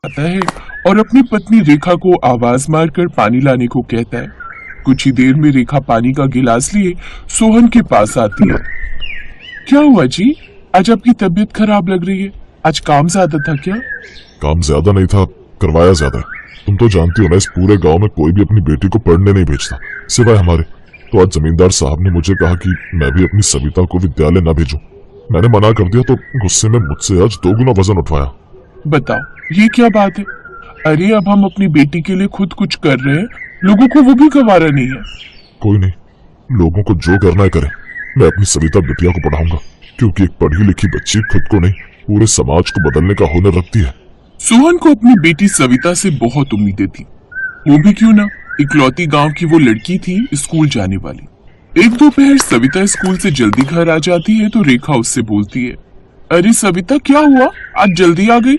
आता है और अपनी पत्नी रेखा को आवाज मारकर पानी लाने को कहता है। कुछ ही देर में रेखा पानी का गिलास लिए सोहन के पास आती है। क्या हुआ जी, आज आपकी तबीयत खराब लग रही है, आज काम ज्यादा था क्या? काम ज्यादा नहीं था, करवाया ज्यादा है। तुम तो जानती हो ना, इस पूरे गांव में कोई भी अपनी बेटी को पढ़ने नहीं भेजता सिवाय हमारे। तो आज जमींदार साहब ने मुझे कहा कि मैं भी अपनी सविता को विद्यालय न भेजूं। मैंने मना कर दिया तो गुस्से में मुझसे आज 2 गुना वजन उठवाया। बताओ ये क्या बात है? अरे अब हम अपनी बेटी के लिए खुद कुछ कर रहे हैं, लोगों को वो भी गवारा नहीं है। कोई नहीं, लोगों को जो करना है करें। मैं अपनी सविता बिटिया को पढ़ाऊंगा, क्योंकि एक पढ़ी लिखी बच्ची खुद को नहीं पूरे समाज को बदलने का हुनर रखती है। सोहन को अपनी बेटी सविता से बहुत उम्मीदें थी। वो भी क्यों ना, इकलौती गांव की वो लड़की थी स्कूल जाने वाली। एक दोपहर सविता स्कूल से जल्दी घर आ जाती है तो रेखा उससे बोलती है, अरे सविता क्या हुआ, आज जल्दी आ गई?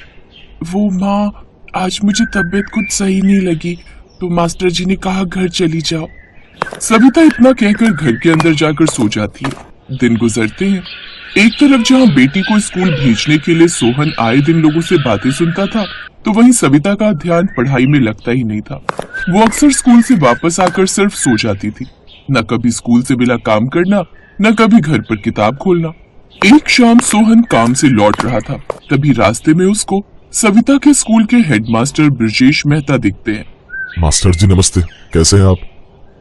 वो माँ, आज मुझे तबीयत कुछ सही नहीं लगी तो मास्टर जी ने कहा घर चली जाओ। सविता इतना कहकर घर के अंदर जाकर सो जाती है। दिन गुजरते हैं। एक तरफ जहाँ बेटी को स्कूल भेजने के लिए सोहन आए दिन लोगों से बातें सुनता था, तो वहीं सविता का ध्यान पढ़ाई में लगता ही नहीं था। वो अक्सर स्कूल से वापस आकर सिर्फ सो जाती थी, न कभी स्कूल से बिना काम करना, न कभी घर पर किताब खोलना। एक शाम सोहन काम से लौट रहा था, तभी रास्ते में उसको सविता के स्कूल के हेडमास्टर ब्रजेश मेहता दिखते हैं। मास्टर जी नमस्ते, कैसे हैं आप?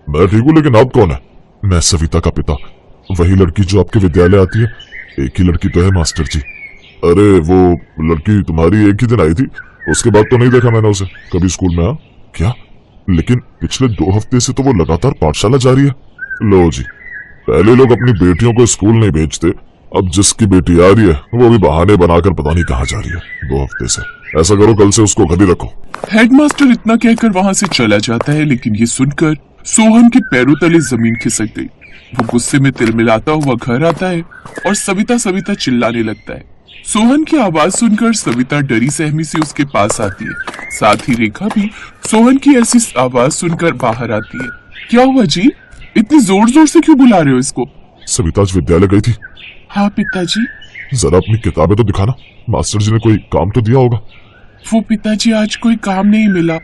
मैं ठीक हूँ, लेकिन आप कौन है? मैं सविता का पिता, वही लड़की जो आपके विद्यालय आती है। एक ही लड़की तो है मास्टर जी। अरे वो लड़की तुम्हारी एक ही दिन आई थी, उसके बाद तो नहीं देखा मैंने उसे कभी स्कूल में। क्या? लेकिन पिछले 2 हफ्ते से तो वो लगातार पाठशाला जा रही है। लो जी, पहले लोग अपनी बेटियों को स्कूल नहीं भेजते, अब जिसकी बेटी आ रही है वो भी बहाने बनाकर पता नहीं कहाँ जा रही है 2 हफ्ते से। ऐसा करो, कल से उसको घर ही रखो। हेडमास्टर इतना कहकर वहाँ से चला जाता है, लेकिन ये सुनकर सोहन के पैरों तले जमीन खिसक गई। वो गुस्से में तिलमिलाता हुआ घर आता है और सविता सविता चिल्लाने लगता है। सोहन की आवाज सुनकर सविता डरी सहमी से उसके पास आती है। साथ ही रेखा भी सोहन की ऐसी आवाज सुनकर बाहर आती है। क्या हुआ जी, इतनी जोर जोर से क्यों बुला रहे हो इसको? सविता आज विद्यालय गई थी। हाँ पिताजी। जरा अपनी किताबें तो दिखाना, मास्टर जी ने कोई काम तो दिया होगा। वो पिताजी आज कोई काम नहीं मिला,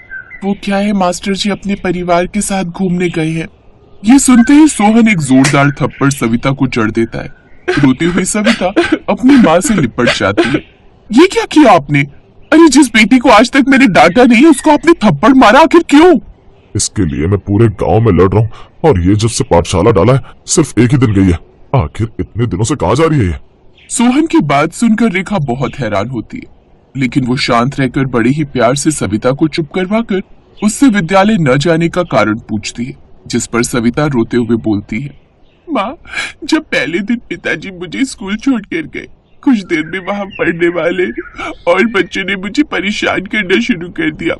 वो क्या है मास्टर जी अपने परिवार के साथ घूमने गए हैं। ये सुनते ही सोहन एक जोरदार थप्पड़ सविता को जड़ देता है। रोती हुई सविता अपनी माँ से लिपट जाती है। ये क्या किया आपने? अरे जिस बेटी को आज तक मैंने डांटा नहीं, उसको आपने थप्पड़ मारा, आखिर क्यों? इसके लिए मैं पूरे गांव में लड़ रहा हूँ, और ये जब से पाठशाला डाला है सिर्फ एक ही दिन गई है। आखिर इतने दिनों से कहाँ जा रही है ये? सोहन की बात सुनकर रेखा बहुत हैरान होती है, लेकिन वो शांत रहकर बड़े ही प्यार से सविता को चुप करवाकर उससे विद्यालय न जाने का कारण पूछती है, जिस पर सविता रोते हुए बोलती है, माँ, जब पहले दिन पिताजी मुझे स्कूल छोड़कर गए, कुछ देर में वहाँ पढ़ने वाले और बच्चों ने मुझे परेशान करना शुरू कर दिया।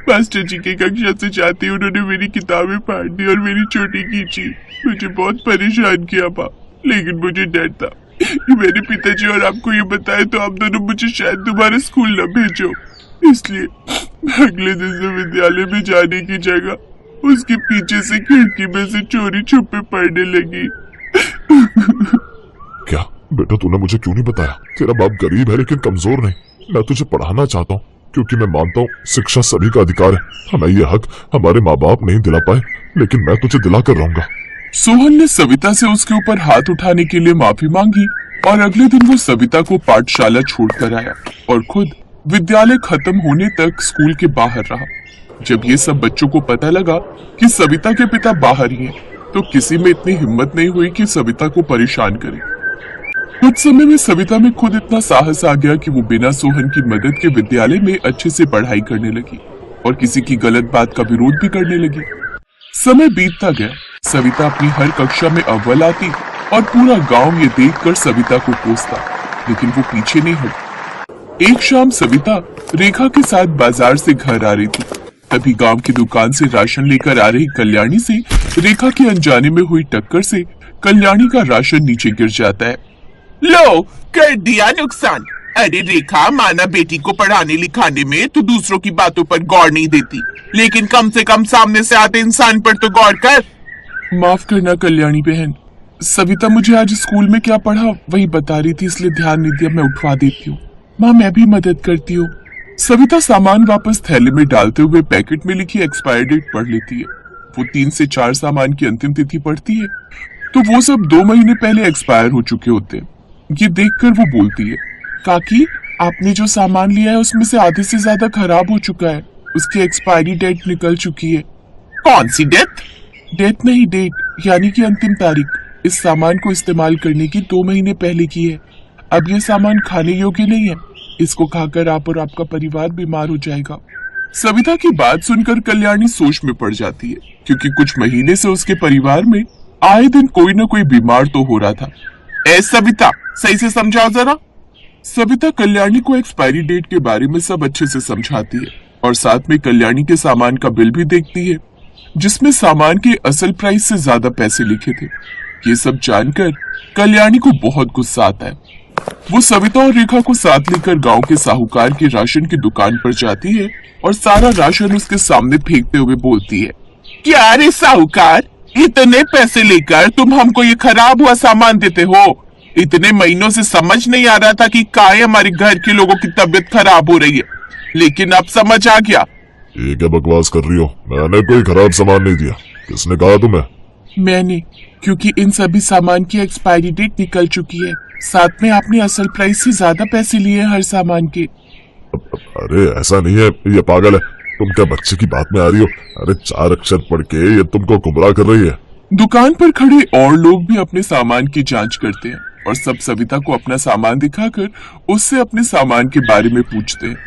मास्टर जी की कक्षा से जाते उन्होंने मेरी किताबें फाड़ दी और मेरी चोटी खींची। मुझे बहुत परेशान किया माँ, लेकिन मुझे डर था कि मेरे पिताजी और आपको ये बताए तो आप दोनों मुझे शायद दोबारा स्कूल न भेजो। इसलिए अगले दिन से विद्यालय में जाने की जगह उसके पीछे से खिड़की में से चोरी छुपे पढ़ने लगी। क्या बेटा, तूने मुझे क्यों नहीं बताया? तेरा बाप गरीब है लेकिन कमजोर नहीं। मैं तुझे पढ़ाना चाहता हूँ, क्योंकि मैं मानता हूँ शिक्षा सभी का अधिकार है। हमें ये हक हमारे माँ बाप नहीं दिला पाए, लेकिन मैं तुझे दिला कर रहूंगा। सोहन ने सविता से उसके ऊपर हाथ उठाने के लिए माफी मांगी और अगले दिन वो सविता को पाठशाला छोड़कर आया और खुद विद्यालय खत्म होने तक स्कूल के बाहर रहा। जब ये सब बच्चों को पता लगा कि सविता के पिता बाहर ही हैं, तो किसी में इतनी हिम्मत नहीं हुई कि सविता को परेशान करे। कुछ समय में सविता में खुद इतना साहस आ गया कि वो बिना सोहन की मदद के विद्यालय में अच्छे से पढ़ाई करने लगी और किसी की गलत बात का विरोध भी करने लगी। समय बीतता गया, सविता अपनी हर कक्षा में अव्वल आती और पूरा गांव ये देखकर सविता को कोसता, लेकिन वो पीछे नहीं हटी। एक शाम सविता रेखा के साथ बाजार से घर आ रही थी, तभी गांव की दुकान से राशन लेकर आ रही कल्याणी से रेखा के अनजाने में हुई टक्कर से कल्याणी का राशन नीचे गिर जाता है। लो, कर दिया नुकसान। अरे रेखा, माना बेटी को पढ़ाने लिखाने में तो दूसरों की बातों पर गौर नहीं देती, लेकिन कम से कम सामने से आते इंसान पर तो गौर कर। माफ करना कल्याणी बहन, सविता मुझे आज स्कूल में क्या पढ़ा वही बता रही थी, इसलिए ध्यान नहीं दिया। मैं उठवा देती हूँ। माँ, मैं भी मदद करती हूँ। सविता सामान वापस थैले में डालते हुए पैकेट में लिखी एक्सपायर डेट पढ़ लेती है। वो 3 से 4 सामान की अंतिम तिथि पढ़ती है तो वो सब 2 महीने पहले एक्सपायर हो चुके होते हैं। ये देखकर वो बोलती है, काकी आपने जो सामान लिया है उसमें से आधे से ज्यादा खराब हो चुका है, उसकी एक्सपायरी डेट निकल चुकी है। कौन सी डेट? डेट नहीं, डेट यानी कि अंतिम तारीख। इस सामान को इस्तेमाल करने की 2 महीने पहले की है। अब ये सामान खाने योग्य नहीं है, इसको खाकर आप और आपका परिवार बीमार हो जाएगा। सविता की बात सुनकर कल्याणी सोच में पड़ जाती है, क्योंकि कुछ महीने से उसके परिवार में आए दिन कोई न कोई बीमार तो हो रहा था। ए सविता, सही से समझाओ जरा। सविता कल्याणी को एक्सपायरी डेट के बारे में सब अच्छे से समझाती है और साथ में कल्याणी के सामान का बिल भी देखती है, जिसमें सामान के असल प्राइस से ज्यादा पैसे लिखे थे। ये सब जानकर कल्याणी को बहुत गुस्सा आता है। वो सविता और रेखा को साथ लेकर गांव के साहूकार की राशन की दुकान पर जाती है और सारा राशन उसके सामने फेंकते हुए बोलती है, क्या रे साहूकार, इतने पैसे लेकर तुम हमको ये खराब हुआ सामान देते हो? इतने महीनों से समझ नहीं आ रहा था कि काहे हमारे घर के लोगों की तबीयत खराब हो रही है, लेकिन अब समझ आ गया। ये क्या बकवास कर रही हो? मैंने कोई खराब सामान नहीं दिया। किसने कहा तुम्हें? मैंने, क्योंकि इन सभी सामान की एक्सपायरी डेट निकल चुकी है। साथ में आपने असल प्राइस से ज्यादा पैसे लिए हर सामान के। अरे ऐसा नहीं है, ये पागल है। तुम क्या बच्चे की बात में आ रही हो? अरे 4 अक्षर पढ़ के ये तुमको गुमराह कर रही है। दुकान पर खड़े और लोग भी अपने सामान की जांच करते हैं और सब सविता को अपना सामान दिखाकर उससे अपने सामान के बारे में पूछते हैं।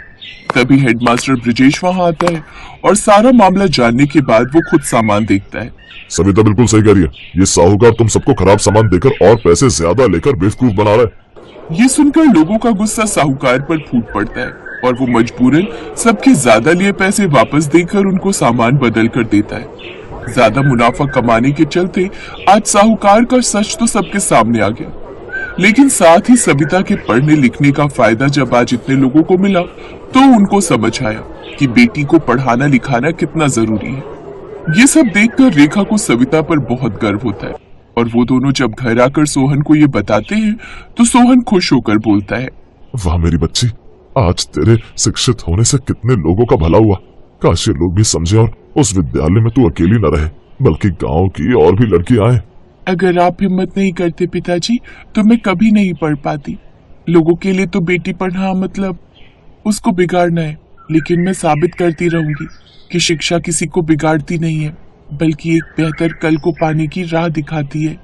तभी हेडमास्टर ब्रिजेश वहां आता है और सारा मामला जानने के बाद वो खुद सामान देखता है। सविता बिल्कुल सही कह रही है। ये साहूकार तुम सबको खराब सामान देकर और पैसे ज्यादा लेकर बेवकूफ बना रहा है। ये सुनकर लोगों का गुस्सा साहूकार पर फूट पड़ता है और वो मजबूरन सबके ज्यादा लिए पैसे वापस देकर उनको सामान बदल कर देता है। ज्यादा मुनाफा कमाने के चलते आज साहूकार का सच तो सबके सामने आ गया, लेकिन साथ ही सविता के पढ़ने लिखने का फायदा जब आज इतने लोगों को मिला तो उनको समझ आया कि बेटी को पढ़ाना लिखाना कितना जरूरी है। ये सब देखकर रेखा को सविता पर बहुत गर्व होता है और वो दोनों जब घर आकर सोहन को ये बताते हैं तो सोहन खुश होकर बोलता है, वाह मेरी बच्ची, आज तेरे शिक्षित होने से कितने लोगों का भला हुआ। काश ये लोग भी समझे और उस विद्यालय में तू अकेली न रहे, बल्कि गांव की और भी लड़कियां आए। अगर आप हिम्मत नहीं करते पिताजी तो मैं कभी नहीं पढ़ पाती। लोगों के लिए तो बेटी पढ़ना मतलब उसको बिगाड़ना है, लेकिन मैं साबित करती रहूंगी कि शिक्षा किसी को बिगाड़ती नहीं है, बल्कि एक बेहतर कल को पाने की राह दिखाती है।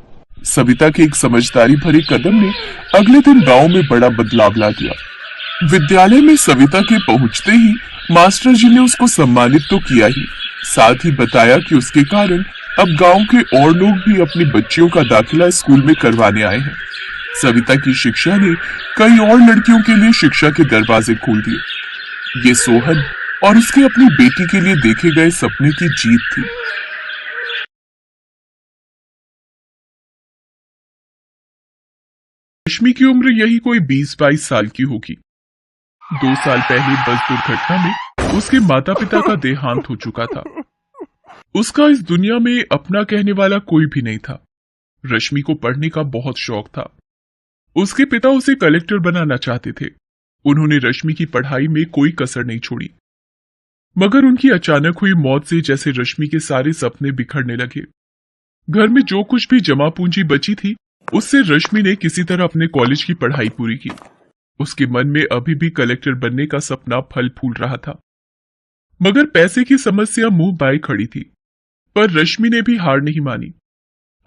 सविता के एक समझदारी भरे कदम ने अगले दिन गांव में बड़ा बदलाव ला दिया। विद्यालय में सविता के पहुंचते ही मास्टर जी ने उसको सम्मानित तो किया ही, साथ ही बताया कि उसके कारण अब गांव के और लोग भी अपनी बच्चियों का दाखिला स्कूल में करवाने आए हैं। सविता की शिक्षा ने कई और लड़कियों के लिए शिक्षा के दरवाजे खोल दिए। ये सोहन और उसके अपनी बेटी के लिए देखे गए सपने की जीत थी। रश्मि की उम्र यही कोई 20-22 साल की होगी। 2 साल पहले बस दुर्घटना में उसके माता पिता का देहांत हो चुका था। उसका इस दुनिया में अपना कहने वाला कोई भी नहीं था। रश्मि को पढ़ने का बहुत शौक था। उसके पिता उसे कलेक्टर बनाना चाहते थे। उन्होंने रश्मि की पढ़ाई में कोई कसर नहीं छोड़ी, मगर उनकी अचानक हुई मौत से जैसे रश्मि के सारे सपने बिखरने लगे। घर में जो कुछ भी जमा पूंजी बची थी उससे रश्मि ने किसी तरह अपने कॉलेज की पढ़ाई पूरी की। उसके मन में अभी भी कलेक्टर बनने का सपना फल फूल रहा था, मगर पैसे की समस्या मुंह बाए खड़ी थी। पर रश्मि ने भी हार नहीं मानी।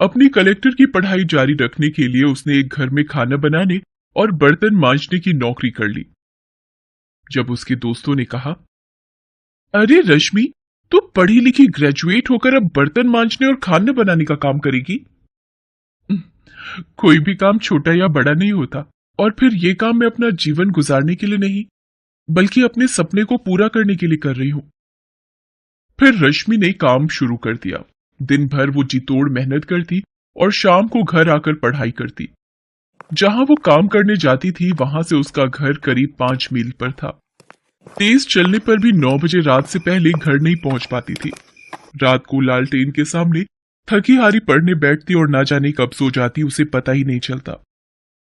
अपनी कलेक्टर की पढ़ाई जारी रखने के लिए उसने एक घर में खाना बनाने और बर्तन मांजने की नौकरी कर ली। जब उसके दोस्तों ने कहा, अरे रश्मि, तू पढ़ी लिखी ग्रेजुएट होकर अब बर्तन मांजने और खाना बनाने का काम करेगी? कोई भी काम छोटा या बड़ा नहीं होता, और फिर ये काम मैं अपना जीवन गुजारने के लिए नहीं, बल्कि अपने सपने को पूरा करने के लिए कर रही हूं। फिर रश्मि ने काम शुरू कर दिया। दिन भर वो जी तोड़ मेहनत करती और शाम को घर आकर पढ़ाई करती। जहां वो काम करने जाती थी वहां से उसका घर करीब 5 मील पर था। तेज चलने पर भी 9 बजे रात से पहले घर नहीं पहुंच पाती थी। रात को लालटेन के सामने थकी हारी पढ़ने बैठती और ना जाने कब सो जाती, उसे पता ही नहीं चलता।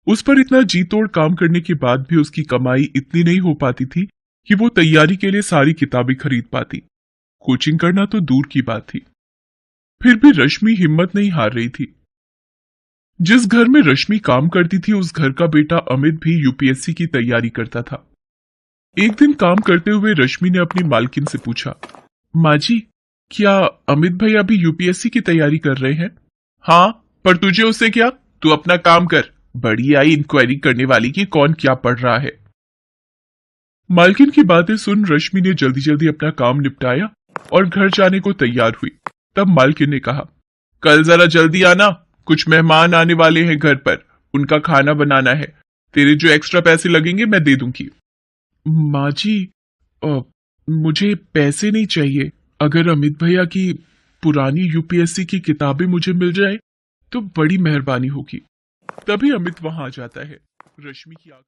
उस पर इतना जी तोड़ काम करने के बाद भी उसकी कमाई इतनी नहीं हो पाती थी कि वो तैयारी के लिए सारी किताबें खरीद पाती। कोचिंग करना तो दूर की बात थी। फिर भी रश्मि हिम्मत नहीं हार रही थी। जिस घर में रश्मि काम करती थी उस घर का बेटा अमित भी यूपीएससी की तैयारी करता था। एक दिन काम करते हुए रश्मि ने अपनी मालकिन से पूछा, माँ जी, क्या अमित भाई अभी यूपीएससी की तैयारी कर रहे हैं? हाँ, पर तुझे उससे क्या? तू अपना काम कर। बड़ी आई इंक्वायरी करने वाली कि कौन क्या पढ़ रहा है। मालकिन की बातें सुन रश्मि ने जल्दी जल्दी अपना काम निपटाया और घर जाने को तैयार हुई। तब मालकिन ने कहा, कल जरा जल्दी आना, कुछ मेहमान आने वाले हैं घर पर, उनका खाना बनाना है। तेरे जो एक्स्ट्रा पैसे लगेंगे मैं दे दूंगी। माँ जी, मुझे पैसे नहीं चाहिए। अगर अमित भैया की पुरानी यूपीएससी की किताबें मुझे मिल जाए तो बड़ी मेहरबानी होगी। तभी अमित वहां आ जाता है। रश्मि की आंख